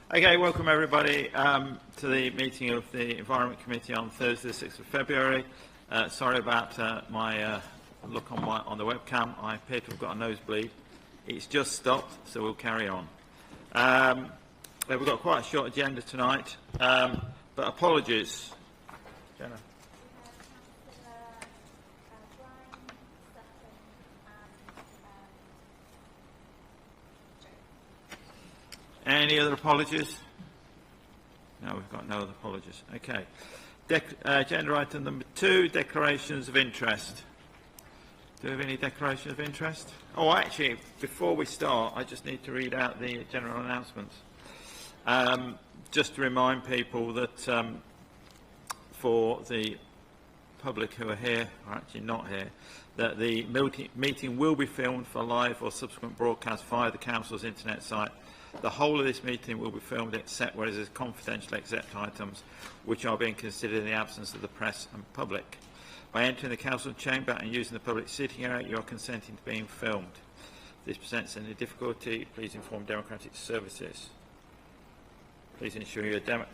Okay, welcome everybody to the meeting of the Environment Committee on Thursday, the 6th of February. Sorry about my look on the webcam. I appear to have got a nosebleed. It's just stopped, so we'll carry on. We've got quite a short agenda tonight, but apologies. Jenna. Any other apologies? No, we've got no other apologies. Okay. Agenda item number 2, declarations of interest. Do we have any declarations of interest? Oh, actually, before we start, I just need to read out the general announcements. Just to remind people that for the public who are here, or actually not here, that the meeting will be filmed for live or subsequent broadcast via the Council's internet site. The whole of this meeting will be filmed except where there is confidential exempt items which are being considered in the absence of the press and public. By entering the Council chamber and using the public sitting area, you are consenting to being filmed. If this presents any difficulty, please inform Democratic Services. Please ensure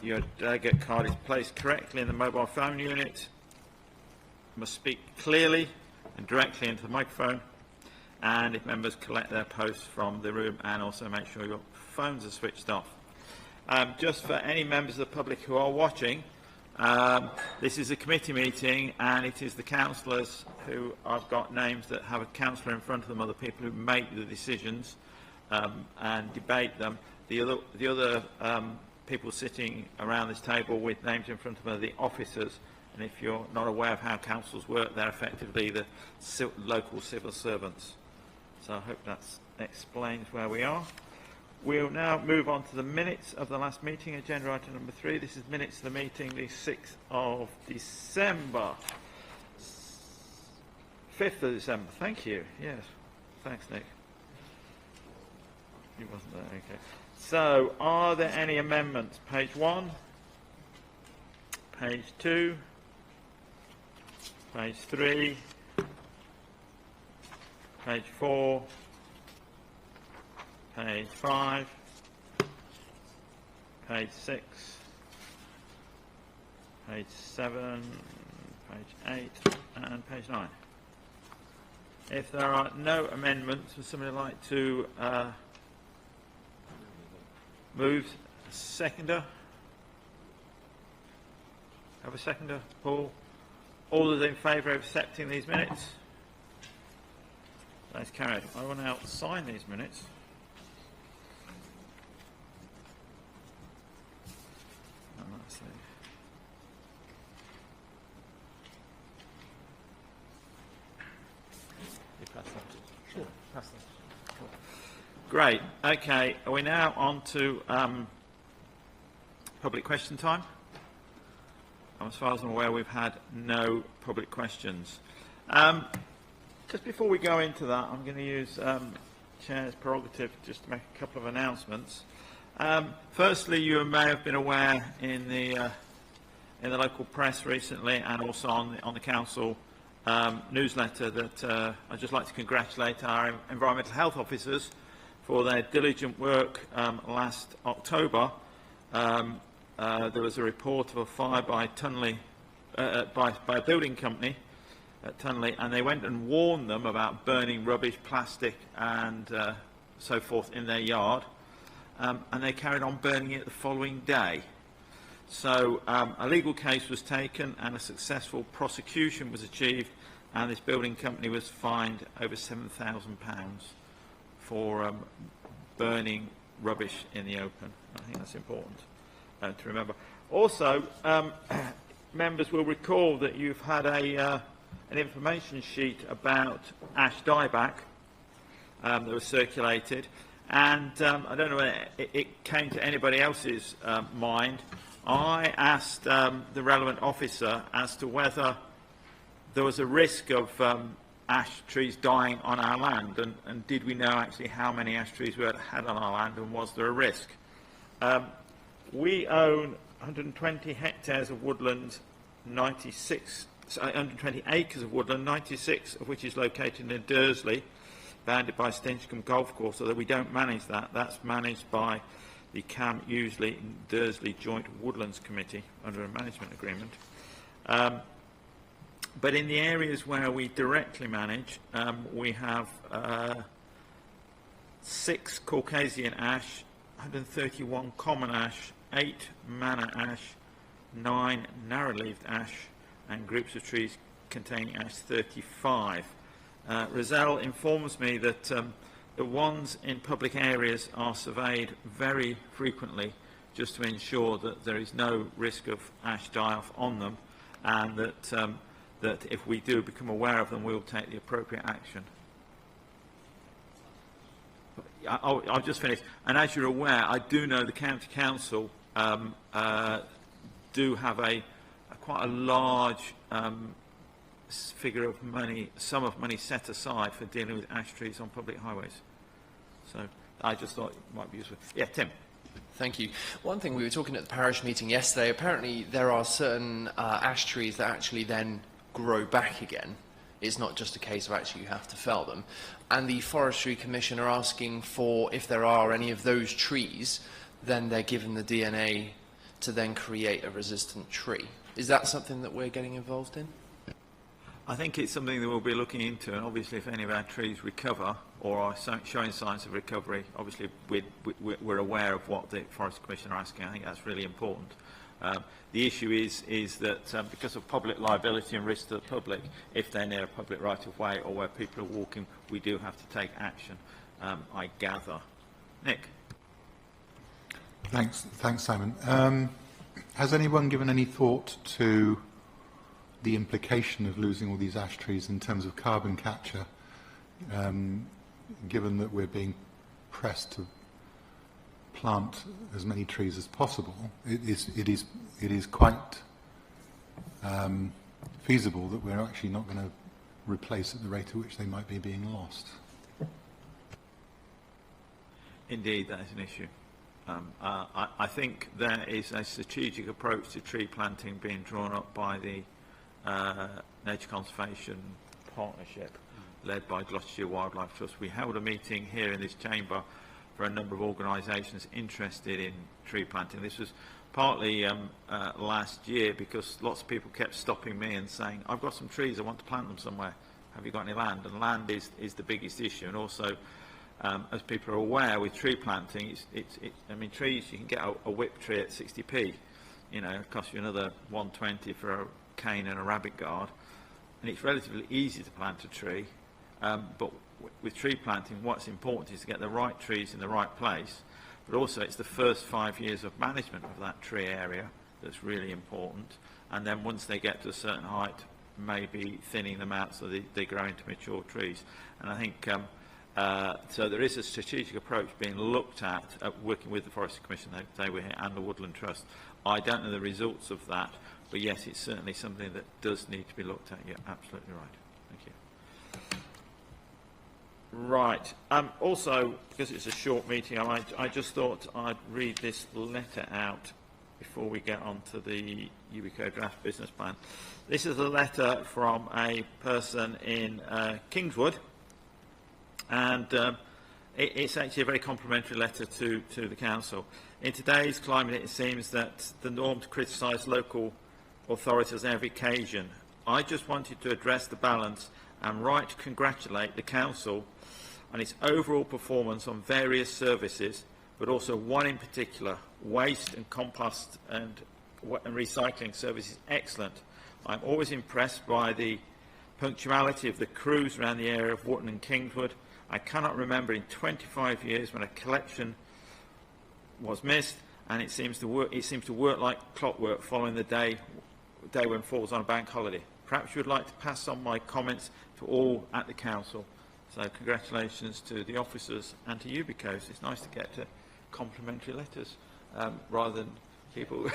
your delegate card is placed correctly in the mobile phone unit. You must speak clearly and directly into the microphone. And if members collect their posts from the room, and also make sure your phones are switched off. Just for any members of the public who are watching, this is a committee meeting, and it is the councillors who I've got names that have a councillor in front of them, are the people who make the decisions and debate them. The other people sitting around this table with names in front of them are the officers. And if you're not aware of how councils work, they're effectively the local civil servants. So I hope that explains where we are. We'll now move on to the minutes of the last meeting, agenda item number 3. This is minutes of the meeting, the 6th of December. 5th of December, thank you. Yes, thanks, Nick. He wasn't there, okay. So, are there any amendments? Page 1, page 2, page 3, page 4, page 5, page 6, page 7, page 8, and page 9. If there are no amendments, would somebody like to move? Seconder? Have a seconder? Paul? All those in favour of accepting these minutes? That's carried. I will now sign these minutes. And let's see. You pass them. Sure. Pass them. Sure. Great. Okay. Are we now on to public question time? As far as I'm aware, we've had no public questions. Just before we go into that, I'm going to use Chair's prerogative just to make a couple of announcements. Firstly, you may have been aware in the local press recently, and also on the Council newsletter, that I'd just like to congratulate our environmental health officers for their diligent work last October. There was a report of a fire by Tunley, by a building company at Tunley, and they went and warned them about burning rubbish, plastic and so forth in their yard, and they carried on burning it the following day. So a legal case was taken and a successful prosecution was achieved, and this building company was fined over £7,000 for burning rubbish in the open. I think that's important to remember. Also, members will recall that you've had an information sheet about ash dieback that was circulated, and I don't know whether it came to anybody else's mind. I asked the relevant officer as to whether there was a risk of ash trees dying on our land, and did we know actually how many ash trees we had on our land, and was there a risk? We own 120 hectares of woodland, 120 acres of woodland, 96 of which is located in Dursley, bounded by Stinchcombe Golf Course, although we don't manage that. That's managed by the Cam Useley and Dursley Joint Woodlands Committee under a management agreement. But in the areas where we directly manage, we have 6 Caucasian ash, 131 common ash, 8 manna ash, 9 narrow-leaved ash, and groups of trees containing ash 35. Rozelle informs me that the ones in public areas are surveyed very frequently just to ensure that there is no risk of ash die-off on them, and that, that if we do become aware of them, we'll take the appropriate action. I'll just finish. And as you're aware, I do know the County Council do have quite a large figure of money, sum of money set aside for dealing with ash trees on public highways. So I just thought it might be useful. Yeah, Tim. Thank you. One thing, we were talking at the parish meeting yesterday, apparently there are certain ash trees that actually then grow back again. It's not just a case of actually you have to fell them. And the Forestry Commission are asking for, if there are any of those trees, then they're given the DNA to then create a resistant tree. Is that something that we're getting involved in? I think it's something that we'll be looking into, and obviously if any of our trees recover or are showing signs of recovery, obviously we're aware of what the Forest Commission are asking. I think that's really important. The issue is that because of public liability and risk to the public, if they're near a public right-of-way or where people are walking, we do have to take action, I gather. Nick? Thanks, Simon. Has anyone given any thought to the implication of losing all these ash trees in terms of carbon capture, given that we're being pressed to plant as many trees as possible? It is quite feasible that we're actually not going to replace at the rate at which they might be being lost. Indeed, that is an issue. I think there is a strategic approach to tree planting being drawn up by the Nature Conservation Partnership led by Gloucestershire Wildlife Trust. We held a meeting here in this chamber for a number of organisations interested in tree planting. This was partly last year because lots of people kept stopping me and saying, I've got some trees, I want to plant them somewhere. Have you got any land? And land is the biggest issue. And also, as people are aware, with tree planting, I mean, trees, you can get a whip tree at 60p. You know, it costs you another 120 for a cane and a rabbit guard. And it's relatively easy to plant a tree. But with tree planting, what's important is to get the right trees in the right place. But also, it's the first 5 years of management of that tree area that's really important. And then once they get to a certain height, maybe thinning them out so they grow into mature trees. And I think so there is a strategic approach being looked at working with the Forestry Commission, they were here, and the Woodland Trust. I don't know the results of that, but yes, it's certainly something that does need to be looked at. You're absolutely right. Thank you. Right. Also, because it's a short meeting, I just thought I'd read this letter out before we get on to the Yubico draft business plan. This is a letter from a person in Kingswood, and it's actually a very complimentary letter to the council. In today's climate, it seems that the norm to criticise local authorities on every occasion. I just wanted to address the balance and right to congratulate the council on its overall performance on various services, but also one in particular, waste and compost and recycling services. Excellent. I'm always impressed by the punctuality of the crews around the area of Wootton and Kingswood. I cannot remember in 25 years when a collection was missed, and it seems to work like clockwork following the day when falls on a bank holiday. Perhaps you would like to pass on my comments to all at the council. So congratulations to the officers and to Ubicos. It's nice to get complimentary letters rather than people.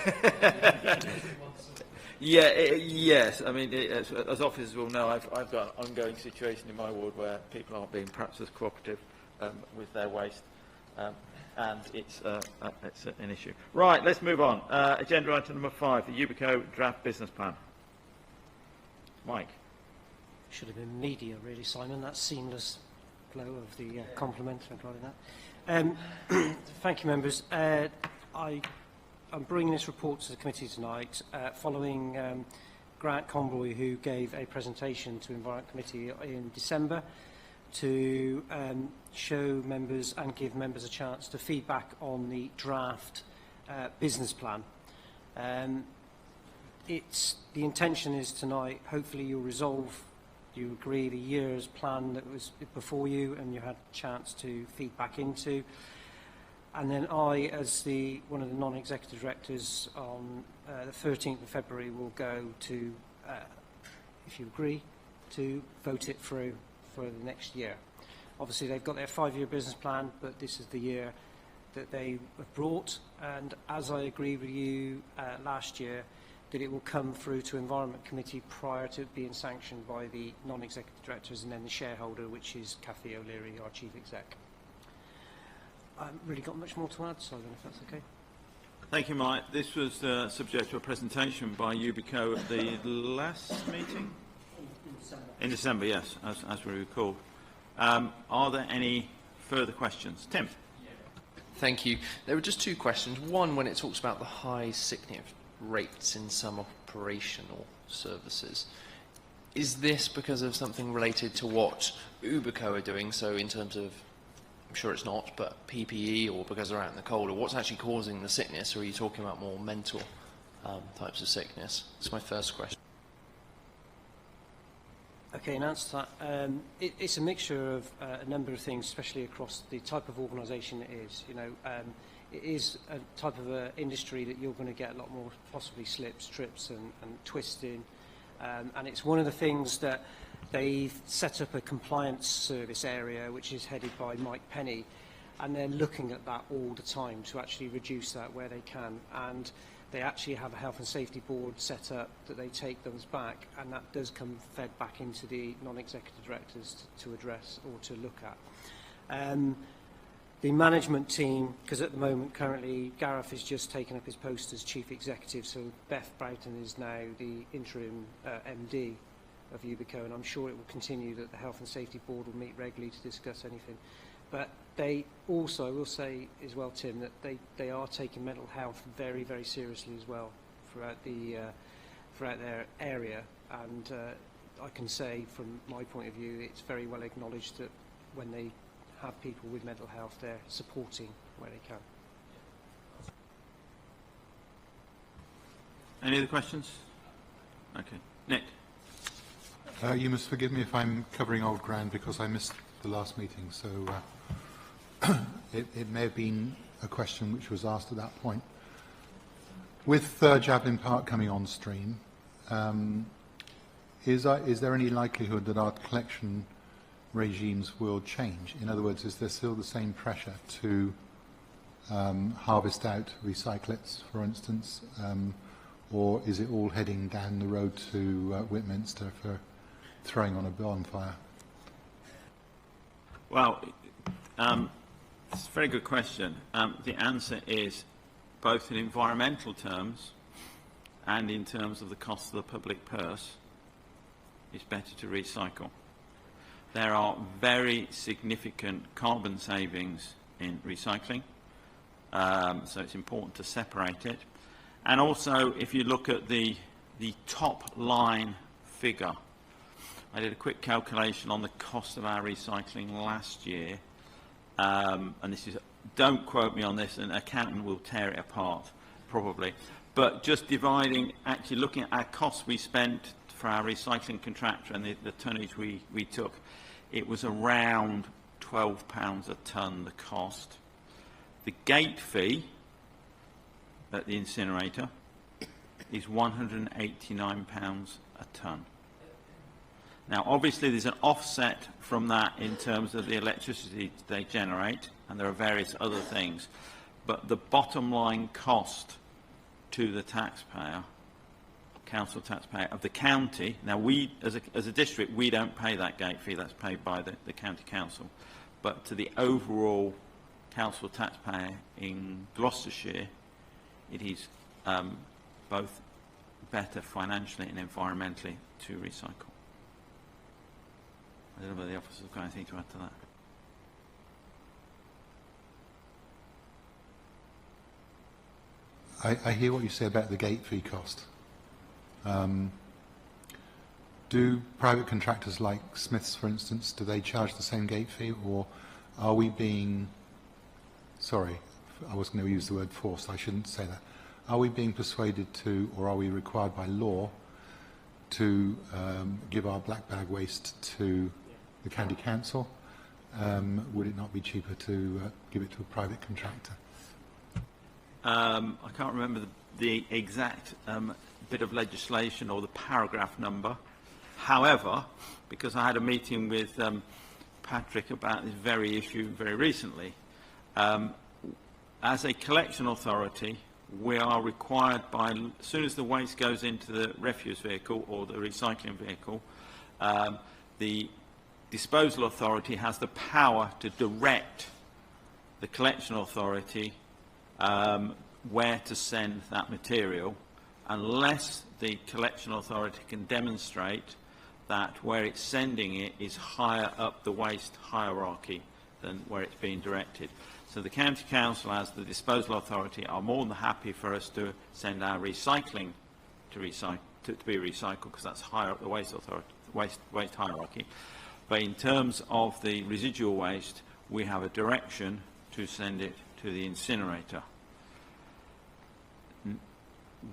Yes. I mean, as officers will know, I've got an ongoing situation in my ward where people aren't being perhaps as cooperative with their waste, and it's an issue. Right, let's move on. Agenda item number 5, the Yubico draft business plan. Mike. Should have been media, really, Simon. That seamless flow of the compliment regarding Thank you, members. I'm bringing this report to the committee tonight following Grant Conroy, who gave a presentation to Environment Committee in December to show members and give members a chance to feedback on the draft business plan. The intention is tonight, hopefully you'll resolve, you agree the year's plan that was before you and you had a chance to feed back into. And then I, as one of the non-executive directors, on the 13th of February will go to, if you agree, to vote it through for the next year. Obviously, they've got their 5-year business plan, but this is the year that they have brought. And as I agreed with you last year, that it will come through to Environment Committee prior to it being sanctioned by the non-executive directors and then the shareholder, which is Cathy O'Leary, our Chief Exec. I haven't really got much more to add, so I don't know if that's okay. Thank you, Mike. This was subject to a presentation by Ubico at the last meeting? In December, yes, as we recall. Are there any further questions? Tim? Thank you. There were just two questions. One, when it talks about the high sickness rates in some operational services, is this because of something related to what Ubico are doing? So in terms of, I'm sure it's not, but PPE, or because they're out in the cold, or what's actually causing the sickness, or are you talking about more mental types of sickness? That's my first question. Okay, in answer to that, it's a mixture of a number of things, especially across the type of organisation it is. You know, it is a type of industry that you're going to get a lot more possibly slips, trips and twisting. And it's one of the things that they've set up a compliance service area, which is headed by Mike Penny, and they're looking at that all the time to actually reduce that where they can. And they actually have a health and safety board set up that they take those back, and that does come fed back into the non-executive directors to address or to look at. The management team, because at the moment currently Gareth has just taken up his post as chief executive, so Beth Broughton is now the interim MD of Ubico, and I'm sure it will continue that the health and safety board will meet regularly to discuss anything. But they also, I will say as well, Tim, that they are taking mental health very, very seriously as well throughout their area. And I can say from my point of view, it's very well acknowledged that when they have people with mental health, they're supporting where they can. Any other questions? Okay. Nick? You must forgive me if I'm covering old ground because I missed the last meeting, so it may have been a question which was asked at that point. With Javelin Park coming on stream, is there any likelihood that our collection regimes will change? In other words, is there still the same pressure to harvest out recyclates, for instance, or is it all heading down the road to Whitminster for throwing on a bonfire? Well, it's a very good question. The answer is, both in environmental terms and in terms of the cost of the public purse, it's better to recycle. There are very significant carbon savings in recycling, so it's important to separate it. And also, if you look at the top line figure, I did a quick calculation on the cost of our recycling last year, and this is, don't quote me on this, an accountant will tear it apart, probably. But just dividing, actually looking at our costs we spent for our recycling contractor and the tonnage we took, it was around £12 a tonne, the cost. The gate fee at the incinerator is £189 a tonne. Now, obviously, there's an offset from that in terms of the electricity they generate, and there are various other things. But the bottom line cost to the taxpayer, council taxpayer of the county, now we, as a district, we don't pay that gate fee, that's paid by the county council. But to the overall council taxpayer in Gloucestershire, it is both better financially and environmentally to recycle. I don't know whether the officers have got anything to add to that. I hear what you say about the gate fee cost. Do private contractors like Smiths, for instance, do they charge the same gate fee, or are we being, sorry, I was going to use the word forced, I shouldn't say that. Are we being persuaded to, or are we required by law to give our black bag waste to the county council? Would it not be cheaper to give it to a private contractor? I can't remember the exact bit of legislation or the paragraph number. However, because I had a meeting with Patrick about this very issue very recently, as a collection authority, we are required by, as soon as the waste goes into the refuse vehicle or the recycling vehicle, the disposal authority has the power to direct the collection authority where to send that material, unless the collection authority can demonstrate that where it's sending it is higher up the waste hierarchy than where it's being directed. So the County Council, as the disposal authority, are more than happy for us to send our recycling to be recycled, because that's higher up the waste authority, waste hierarchy. But in terms of the residual waste, we have a direction to send it to the incinerator.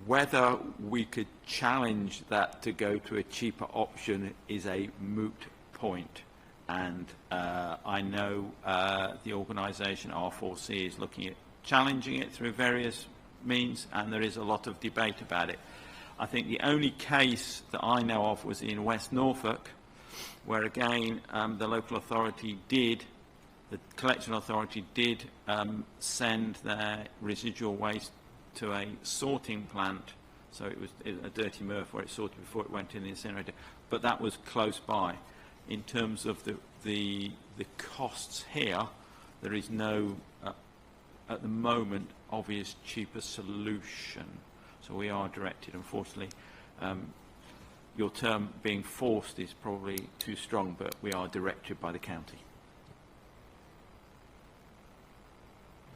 Whether we could challenge that to go to a cheaper option is a moot point. And I know the organisation R4C is looking at challenging it through various means, and there is a lot of debate about it. I think the only case that I know of was in West Norfolk, where again the local authority did, the collection authority did send their residual waste to a sorting plant. So it was a dirty MRF where it sorted before it went in the incinerator, but that was close by. In terms of the costs here, there is no, at the moment, obvious cheaper solution. So we are directed, unfortunately. Your term being forced is probably too strong, but we are directed by the county.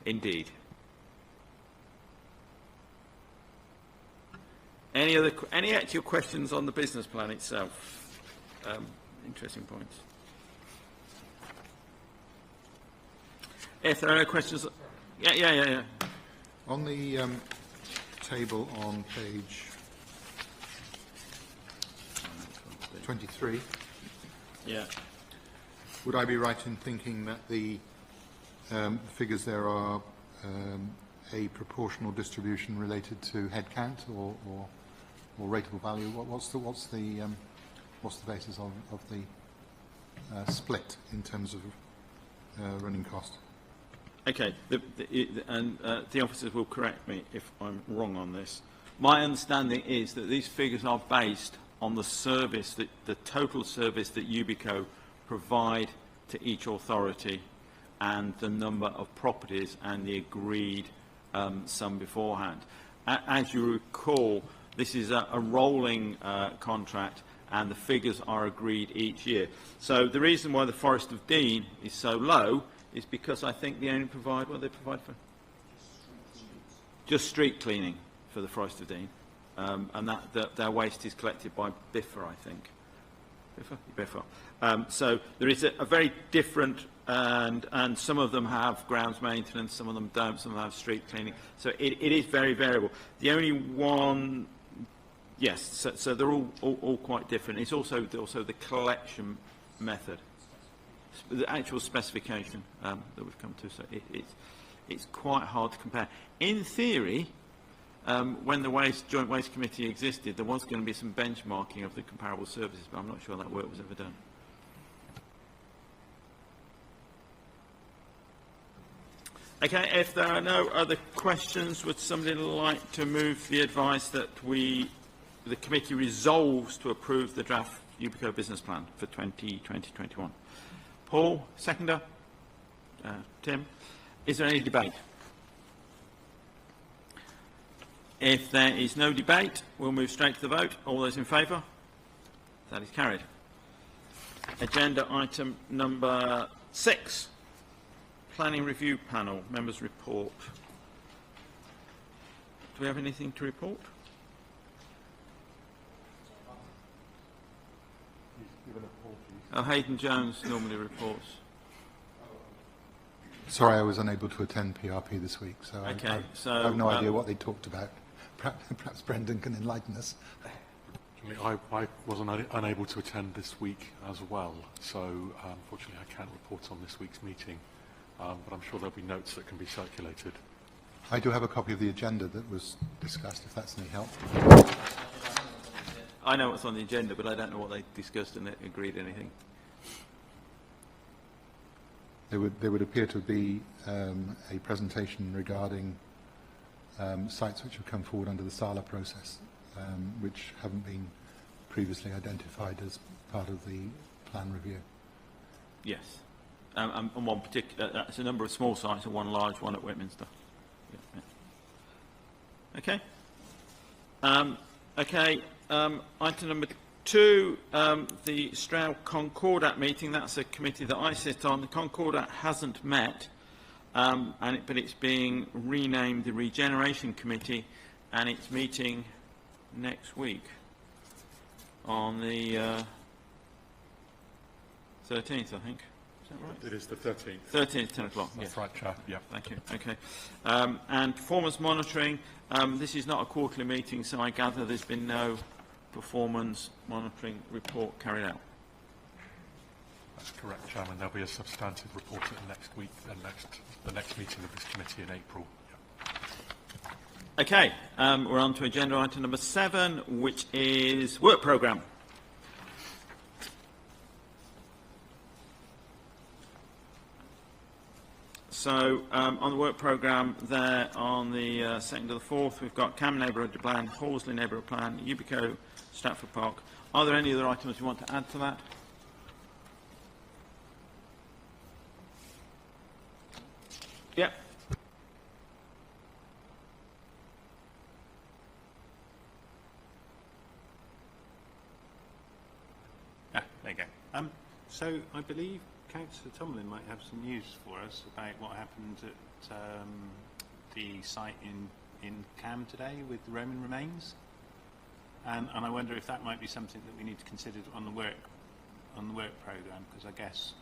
Indeed. Any actual questions on the business plan itself? Interesting points. If there are no questions, yeah. On the table on page 23, yeah. would I be right in thinking that the figures there are a proportional distribution related to headcount or rateable value? What's the basis of the split in terms of running cost? Okay, the officers will correct me if I'm wrong on this. My understanding is that these figures are based on the service, the total service that Ubico provide to each authority, and the number of properties and the agreed sum beforehand. As you recall, this is a rolling contract, and the figures are agreed each year. So the reason why the Forest of Dean is so low is because I think they only provide, what they provide for? Just street cleaning for the Forest of Dean. And their waste is collected by Biffa, I think. Biffa. So there is a very different, and some of them have grounds maintenance, some of them don't, some of them have street cleaning. So it is very variable. The only one, yes, so they're all quite different. It's also the collection method, the actual specification that we've come to. So it's quite hard to compare. In theory, when the Joint Waste Committee existed, there was going to be some benchmarking of the comparable services, but I'm not sure that work was ever done. Okay, if there are no other questions, would somebody like to move the advice that the committee resolves to approve the draft Ubico business plan for 2020-21? Paul, seconder. Tim, is there any debate? If there is no debate, we'll move straight to the vote. All those in favour? That is carried. Agenda item number 6, Planning Review Panel, Members' Report. we have anything to report? Oh, Hayden Jones normally reports. Sorry, I was unable to attend PRP this week, so Okay, I have no idea what they talked about. Perhaps Brendan can enlighten us. I was unable to attend this week as well, so unfortunately I can't report on this week's meeting, but I'm sure there'll be notes that can be circulated. I do have a copy of the agenda that was discussed, if that's any help. I know what's on the agenda, but I don't know what they discussed and agreed anything. There would appear to be a presentation regarding sites which have come forward under the SALA process, which haven't been previously identified as part of the plan review. Yes. And one particular, it's a number of small sites and one large one at Whitminster. Yeah, yeah. Okay. Item number 2, the Stroud Concordat meeting. That's a committee that I sit on. The Concordat hasn't met, but it's being renamed the Regeneration Committee, and it's meeting next week on the 13th, I think. Is that right? It is the 13th. 13th, 10 o'clock. That's yeah. right, Chair. Yeah. Thank you. Okay. And performance monitoring. This is not a quarterly meeting, so I gather there's been no performance monitoring report carried out. That's correct, Chairman. There'll be a substantive report at next week, the next meeting of this committee in April. Yeah. Okay, we're on to agenda item number 7, which is work programme. So on the work programme there on the 2nd to the 4th, we've got Cam Neighbourhood Plan, Horsley Neighbourhood Plan, Yubico, Stratford Park. Are there any other items you want to add to that? Yep. There you go. So I believe Councillor Tomlin might have some news for us about what happened at the site in Cam today with the Roman remains, and I wonder if that might be something that we need to consider on the work programme, because I guess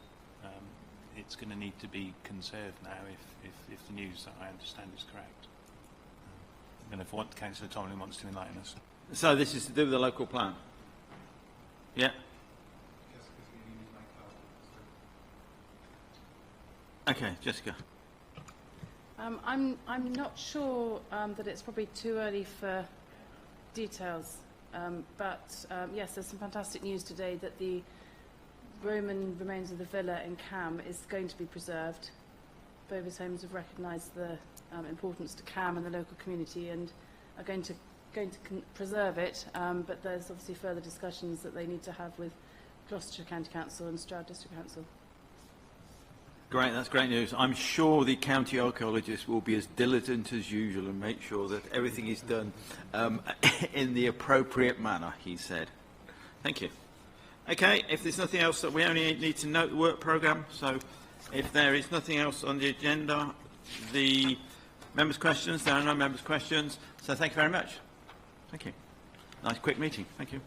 it's going to need to be conserved now if the news that I understand is correct. And if what Councillor Tomlin wants to enlighten us. So this is to do with the local plan? Yeah. Okay, Jessica. I'm not sure that it's probably too early for details, but yes, there's some fantastic news today that the Roman remains of the villa in Cam is going to be preserved. Bovis Homes have recognised the importance to Cam and the local community and are going to preserve it, but there's obviously further discussions that they need to have with Gloucestershire County Council and Stroud District Council. Great, that's great news. I'm sure the county archaeologists will be as diligent as usual and make sure that everything is done in the appropriate manner, he said. Thank you. Okay, if there's nothing else, we only need to note the work programme. So if there is nothing else on the agenda, the members' questions, there are no members' questions. So thank you very much. Thank you. Nice quick meeting. Thank you.